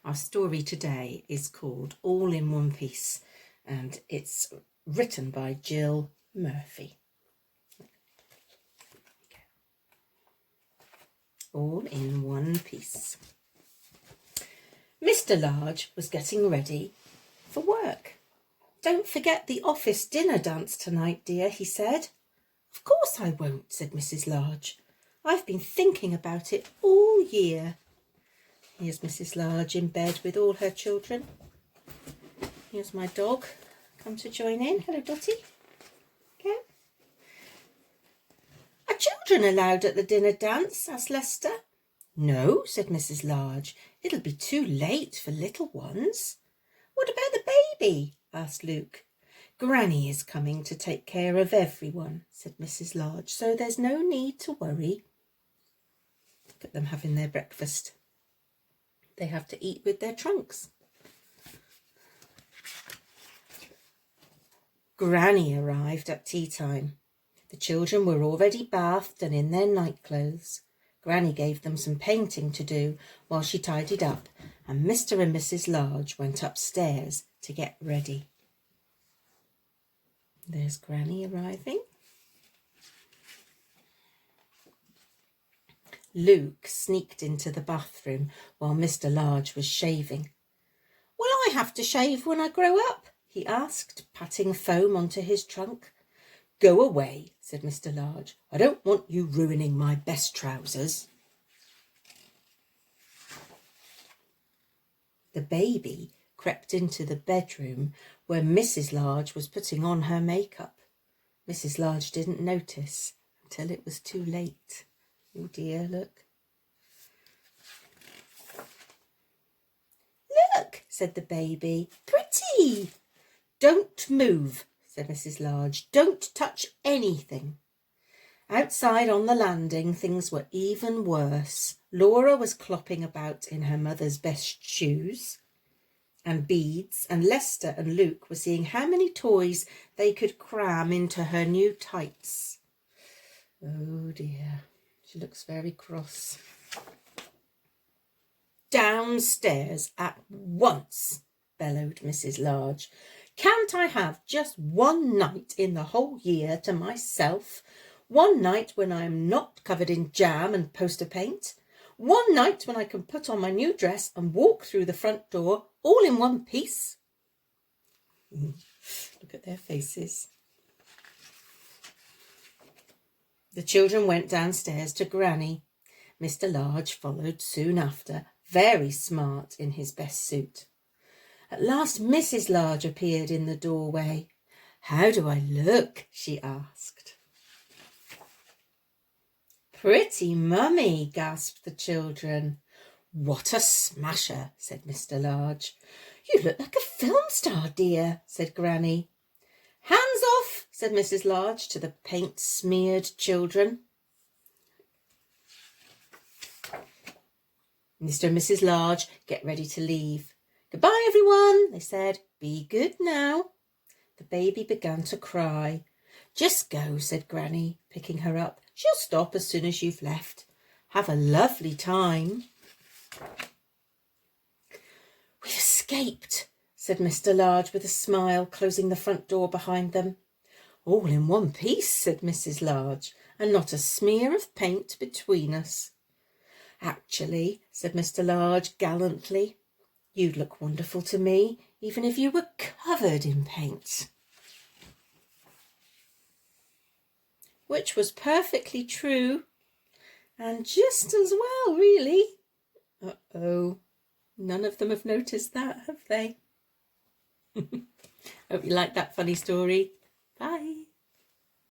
Our story today is called All in One Piece, and it's written by Jill Murphy. All in One Piece. Mr. Large was getting ready for work. "Don't forget the office dinner dance tonight, dear," he said. "Of course I won't," said Mrs. Large. "I've been thinking about it all year." Here's Mrs. Large in bed with all her children. Here's my dog come to join in. Hello, Dottie. Okay. "Are children allowed at the dinner dance?" asked Lester. "No," said Mrs. Large. "It'll be too late for little ones." "What about the baby?" asked Luke. "Granny is coming to take care of everyone," said Mrs. Large, "so there's no need to worry." Look at them having their breakfast. They have to eat with their trunks. Granny arrived at tea time. The children were already bathed and in their nightclothes. Granny gave them some painting to do while she tidied up, and Mr. and Mrs. Large went upstairs to get ready. There's Granny arriving. Luke sneaked into the bathroom while Mr. Large was shaving. "Will I have to shave when I grow up?" he asked, patting foam onto his trunk. "Go away," said Mr. Large. "I don't want you ruining my best trousers." The baby crept into the bedroom where Mrs. Large was putting on her makeup. Mrs. Large didn't notice until it was too late. Oh dear, look. "Look," said the baby. "Pretty." "Don't move," said Mrs. Large. "Don't touch anything." Outside on the landing, things were even worse. Laura was clopping about in her mother's best shoes and beads, and Lester and Luke were seeing how many toys they could cram into her new tights. Oh dear, she looks very cross. "Downstairs at once," bellowed Mrs. Large. "Can't I have just one night in the whole year to myself? One night when I am not covered in jam and poster paint? One night when I can put on my new dress and walk through the front door all in one piece?" Look at their faces. The children went downstairs to Granny. Mr. Large followed soon after, very smart in his best suit. At last Mrs. Large appeared in the doorway. "How do I look?" she asked. "Pretty, Mummy," gasped the children. "What a smasher," said Mr. Large. "You look like a film star, dear," said Granny. "Hands off," said Mrs. Large to the paint-smeared children. Mr. and Mrs. Large get ready to leave. "Goodbye, everyone," they said. "Be good now." The baby began to cry. "Just go," said Granny, picking her up. "She'll stop as soon as you've left. Have a lovely time." "We've escaped," said Mr. Large with a smile, closing the front door behind them. "All in one piece," said Mrs. Large, "and not a smear of paint between us." "Actually," said Mr. Large gallantly, "you'd look wonderful to me, even if you were covered in paint." Which was perfectly true, and just as well, really. Uh-oh, none of them have noticed that, have they? Hope you liked that funny story.